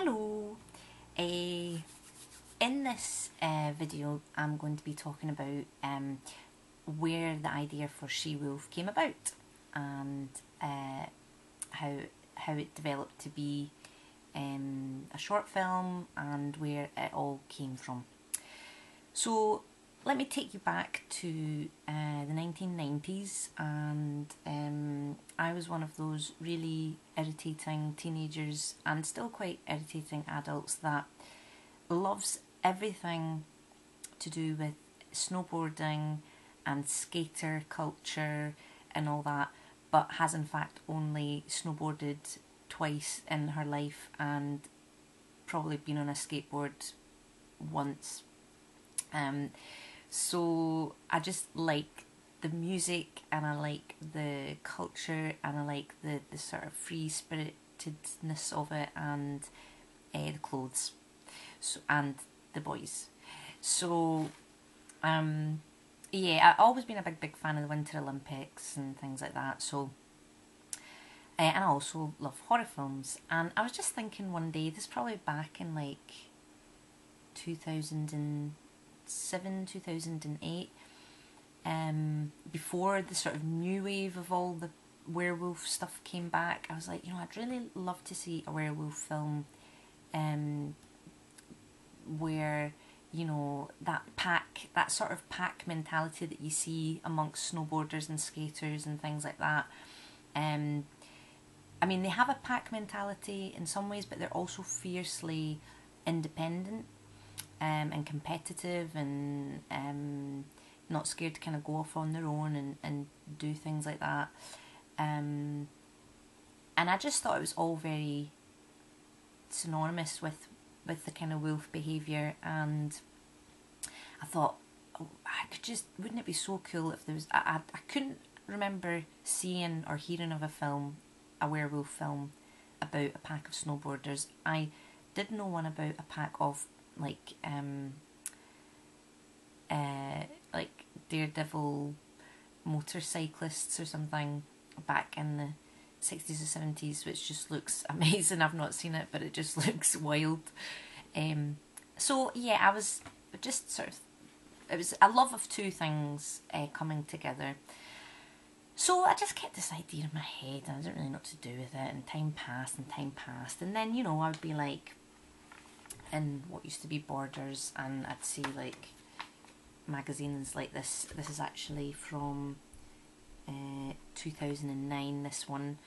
Hello! In this video I'm going to be talking about where the idea for She-Wolf came about and how it developed to be a short film and where it all came from. So let me take you back to the 1990s, and I was one of those really irritating teenagers and still quite irritating adults that loves everything to do with snowboarding and skater culture and all that, but has in fact only snowboarded twice in her life and probably been on a skateboard once. So I just like the music, and I like the culture, and I like the sort of free spiritedness of it, and the clothes, and the boys. So yeah, I've always been a big fan of the Winter Olympics and things like that. So and I also love horror films. And I was just thinking one day, this is probably back in like 2007, 2008, before the sort of new wave of all the werewolf stuff came back. I was like, I'd really love to see a werewolf film where, that sort of pack mentality that you see amongst snowboarders and skaters and things like that. I mean, they have a pack mentality in some ways, but they're also fiercely independent and competitive, and not scared to kind of go off on their own and do things like that. And I just thought it was all very synonymous with the kind of wolf behaviour, and I thought, wouldn't it be so cool if there was, I couldn't remember seeing or hearing of a werewolf film about a pack of snowboarders. I did know one about a pack of like daredevil motorcyclists or something back in the 60s or 70s, which just looks amazing. I've not seen it, but it just looks wild. So yeah, I was just sort of, it was a love of two things coming together. So I just kept this idea in my head, and I didn't really know what to do with it, and time passed, and then, I would be like in what used to be Borders, and I'd see like magazines like this. This is actually from 2009, this one,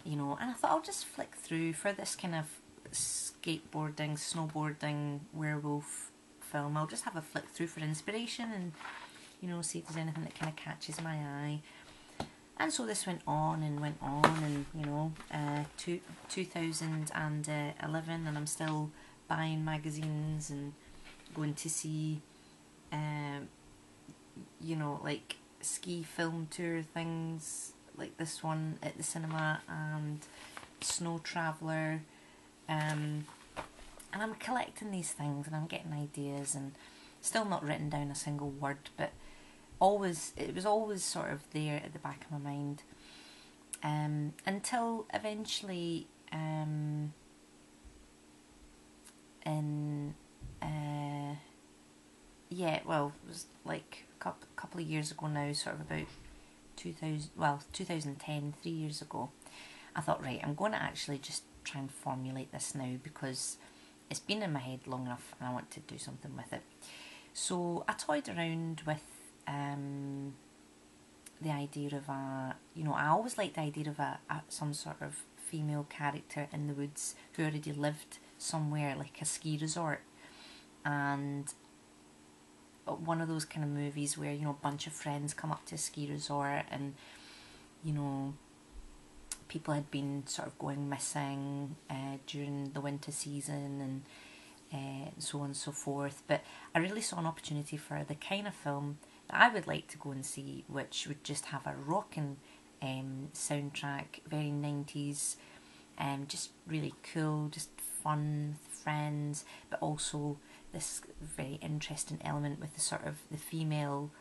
and I thought I'll just flick through for this kind of skateboarding, snowboarding, werewolf film. I'll just have a flick through for inspiration and, see if there's anything that kind of catches my eye. And so this went on, and 2011, and I'm still buying magazines and going to see, like ski film tour things like this one at the cinema, and Snow Traveller, and I'm collecting these things, and I'm getting ideas, and still not written down a single word, but it was always sort of there at the back of my mind, until eventually it was like a couple of years ago now, sort of about 2010, 3 years ago, I thought, right, I'm going to actually just try and formulate this now, because it's been in my head long enough and I want to do something with it. So I toyed around with the idea of I always liked the idea of some sort of female character in the woods who already lived somewhere like a ski resort, and one of those kind of movies where a bunch of friends come up to a ski resort, and people had been sort of going missing during the winter season, and so on and so forth. But I really saw an opportunity for the kind of film that I would like to go and see, which would just have a rocking soundtrack, very 90s, just really cool, just fun with friends, but also this very interesting element with the sort of the female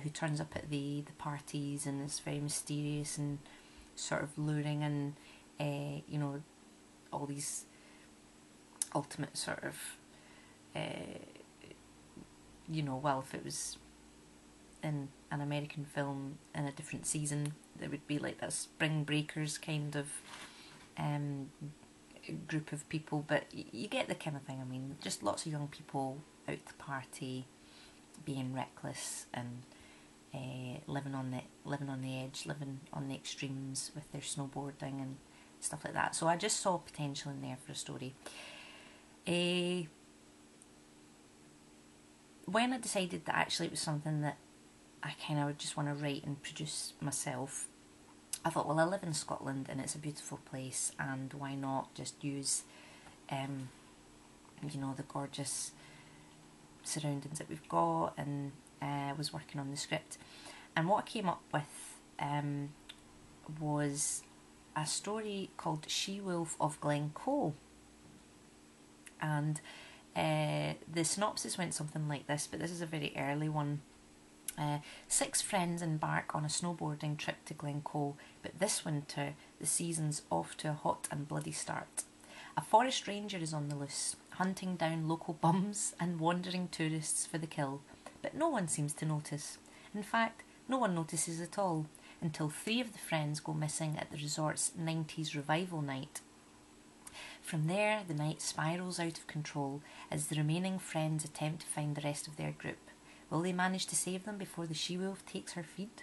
who turns up at the parties and is very mysterious and sort of luring, and all these ultimate sort of, you know, well, if it was in an American film in a different season, there would be like that Spring Breakers kind of group of people, but you get the kind of thing. I mean, just lots of young people out to party, being reckless and living on the edge, living on the extremes with their snowboarding and stuff like that. So I just saw potential in there for a story. When I decided that actually it was something that I kind of just want to write and produce myself, I thought, well, I live in Scotland and it's a beautiful place, and why not just use, you know, the gorgeous surroundings that we've got, and was working on the script. And what I came up with was a story called She-Wolf of Glencoe. And the synopsis went something like this, but this is a very early one. 6 friends embark on a snowboarding trip to Glencoe, but this winter the season's off to a hot and bloody start. A forest ranger is on the loose, hunting down local bums and wandering tourists for the kill, but no one seems to notice. In fact, no one notices at all, until 3 of the friends go missing at the resort's 90s revival night. From there, the night spirals out of control as the remaining friends attempt to find the rest of their group. Will they manage to save them before the she-wolf takes her feed?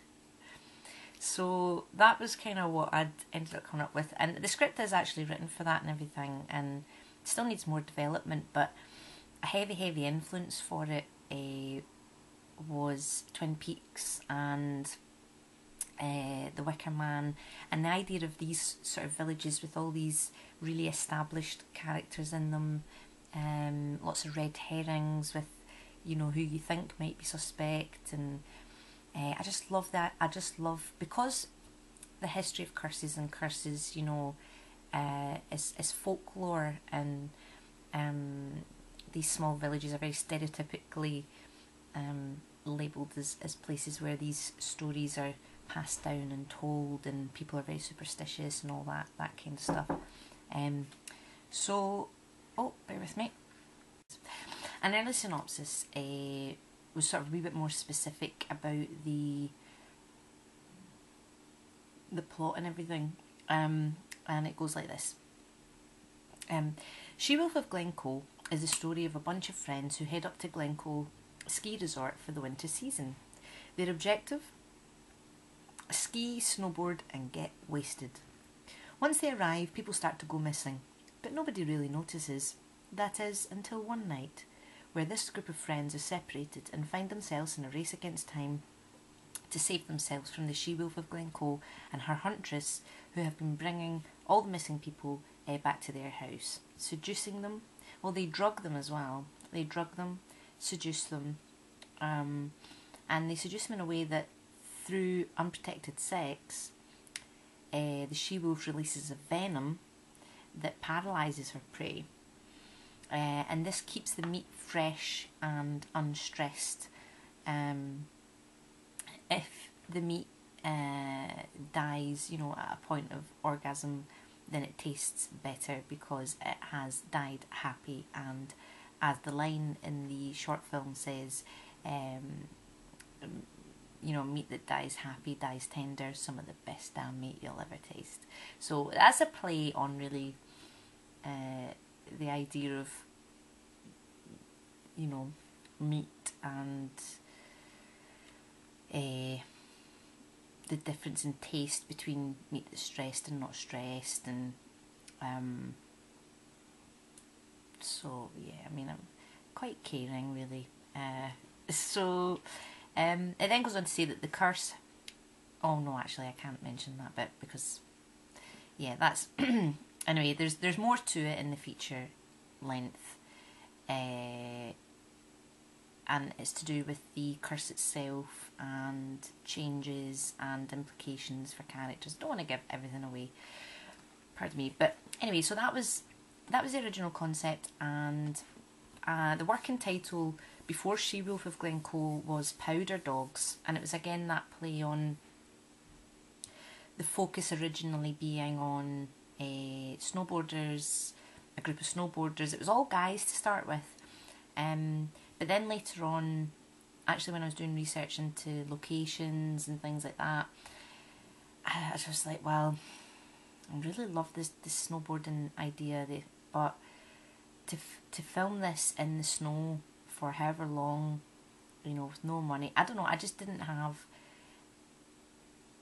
So that was kind of what I'd ended up coming up with. And the script is actually written for that and everything, and still needs more development, but a heavy influence for it was Twin Peaks and The Wicker Man, and the idea of these sort of villages with all these really established characters in them, lots of red herrings with, you know, who you think might be suspect, and I just love that. I just love, because the history of curses, you know, is folklore, and these small villages are very stereotypically labelled as places where these stories are passed down and told, and people are very superstitious and all that kind of stuff. So, oh, bear with me. An early synopsis was sort of a wee bit more specific about the plot and everything, and it goes like this. She-Wolf of Glencoe is the story of a bunch of friends who head up to Glencoe ski resort for the winter season. Their objective? Ski, snowboard and get wasted. Once they arrive, people start to go missing, but nobody really notices. That is, until one night, where this group of friends are separated and find themselves in a race against time to save themselves from the She-Wolf of Glencoe and her huntress, who have been bringing all the missing people back to their house, seducing them. Well, they drug them as well. They drug them, seduce them, and they seduce them in a way that, through unprotected sex, the she-wolf releases a venom that paralyses her prey, and this keeps the meat fresh and unstressed. If the meat dies, you know, at a point of orgasm, then it tastes better because it has died happy, and as the line in the short film says, you know, meat that dies happy dies tender, some of the best damn meat you'll ever taste. So that's a play on really the idea of, you know, meat and the difference in taste between meat that's stressed and not stressed, and so yeah, I mean, I'm quite caring really. It then goes on to say that the curse, oh no, actually I can't mention that bit because, yeah, that's anyway, there's more to it in the feature length, and it's to do with the curse itself and changes and implications for characters. Don't want to give everything away, pardon me, but anyway, so that was the original concept, and the working title before She-Wolf of Glencoe was Powder Dogs, and it was again that play on the focus originally being on snowboarders a group of snowboarders. It was all guys to start with. But then later on, actually when I was doing research into locations and things like that, I was just like, well, I really love this snowboarding idea, but to film this in the snow for however long, you know, with no money, I don't know, I just didn't have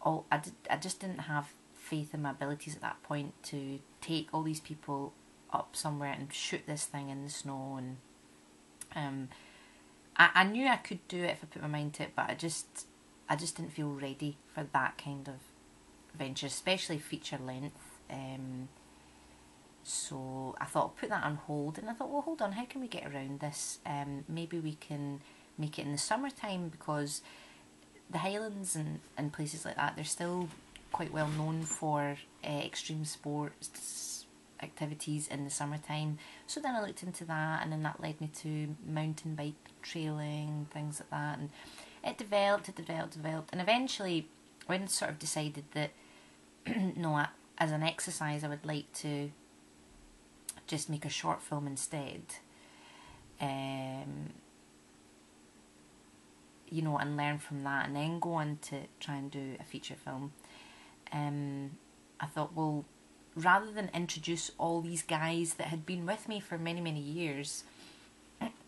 I just didn't have faith in my abilities at that point to take all these people up somewhere and shoot this thing in the snow. And I knew I could do it if I put my mind to it, but I just didn't feel ready for that kind of venture, especially feature length. So I thought I'll put that on hold, and I thought, well, hold on, how can we get around this? Maybe we can make it in the summertime, because the Highlands and places like that, they're still quite well known for extreme sports activities in the summertime. So then I looked into that, and then that led me to mountain bike trailing, things like that, and it developed, and eventually when I sort of decided that no, as an exercise I would like to just make a short film instead, you know, and learn from that, and then go on to try and do a feature film. I thought, well, rather than introduce all these guys that had been with me for many, many years,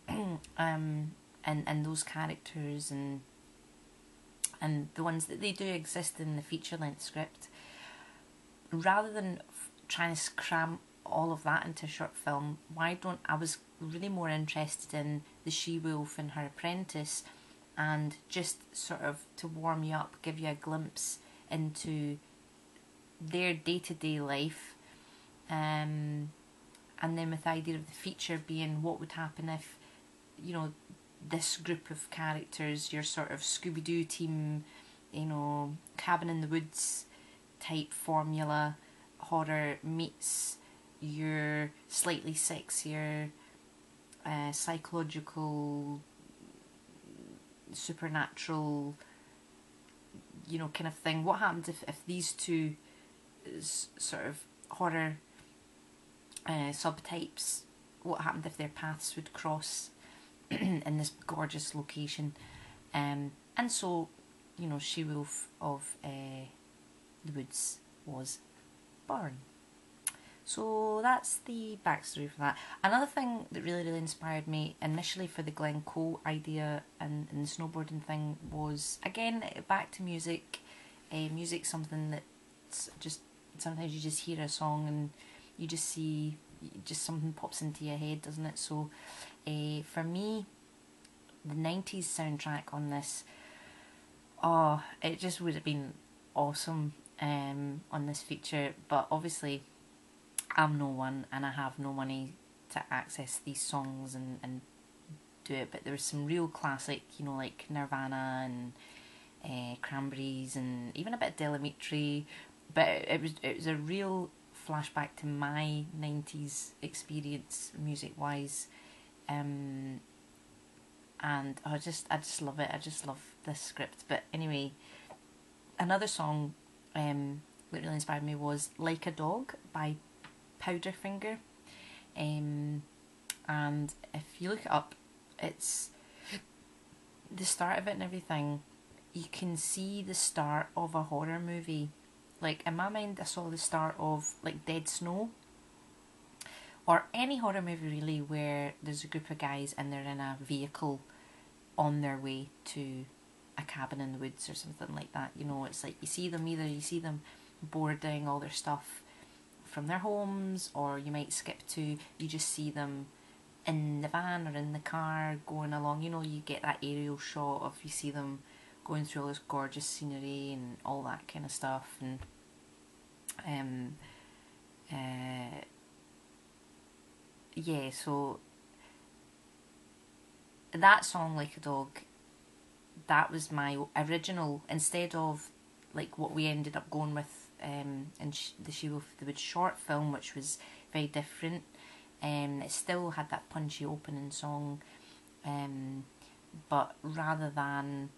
and those characters and the ones that they do exist in the feature-length script, rather than trying to cram all of that into a short film, I was really more interested in the she-wolf and her apprentice, and just sort of to warm you up, give you a glimpse into their day-to-day life, and then with the idea of the feature being what would happen if, you know, this group of characters, your sort of Scooby-Doo team, you know, cabin in the woods type formula horror meets your slightly sexier psychological supernatural, you know, kind of thing. What happens if these two sort of horror subtypes, what happened if their paths would cross in this gorgeous location? And so, you know, She-Wolf of the Woods was born. So that's the backstory for that. Another thing that really, really inspired me initially for the Glencoe idea and the snowboarding thing was, again, back to music. Music's something that's just, sometimes you just hear a song and you just see, just something pops into your head, doesn't it? So for me, the 90s soundtrack on this, oh, it just would have been awesome on this feature, but obviously I'm no one and I have no money to access these songs and do it, but there was some real classic, you know, like Nirvana and Cranberries and even a bit of Delamitri, but it was a real flashback to my 90s experience music wise, and I just love it. I just love this script. But anyway, another song that really inspired me was Like a Dog by Powderfinger, and if you look it up, it's the start of it and everything. You can see the start of a horror movie. Like, in my mind, I saw the start of like Dead Snow, or any horror movie really, where there's a group of guys and they're in a vehicle on their way to a cabin in the woods or something like that. You know, it's like you see them boarding all their stuff from their homes, or you might skip to, you just see them in the van or in the car going along. You know, you get that aerial shot of, you see them going through all this gorgeous scenery and all that kind of stuff. And yeah, so that song, Like a Dog, that was my original, instead of like what we ended up going with in the She-Wolf of the Woods short film, which was very different. It still had that punchy opening song, but rather than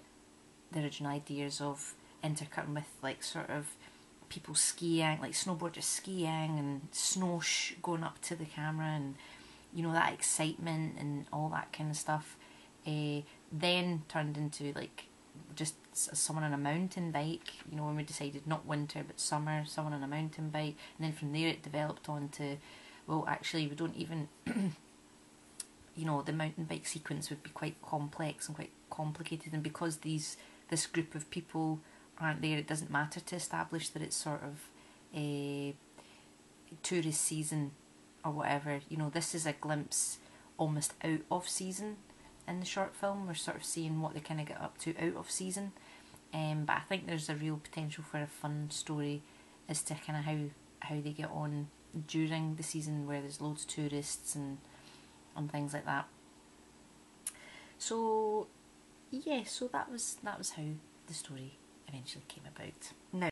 the original ideas of intercutting with like sort of people skiing, like snowboarders skiing and going up to the camera, and you know, that excitement and all that kind of stuff. Then turned into like just someone on a mountain bike, you know, when we decided not winter but summer, someone on a mountain bike, and then from there it developed onto, well, actually we don't even you know, the mountain bike sequence would be quite complex and quite complicated, and because this group of people aren't there, it doesn't matter to establish that it's sort of a tourist season or whatever. You know, this is a glimpse almost out of season in the short film. We're sort of seeing what they kind of get up to out of season, but I think there's a real potential for a fun story as to kind of how they get on during the season, where there's loads of tourists and things like that. So yeah, so that was how the story eventually came about. Now,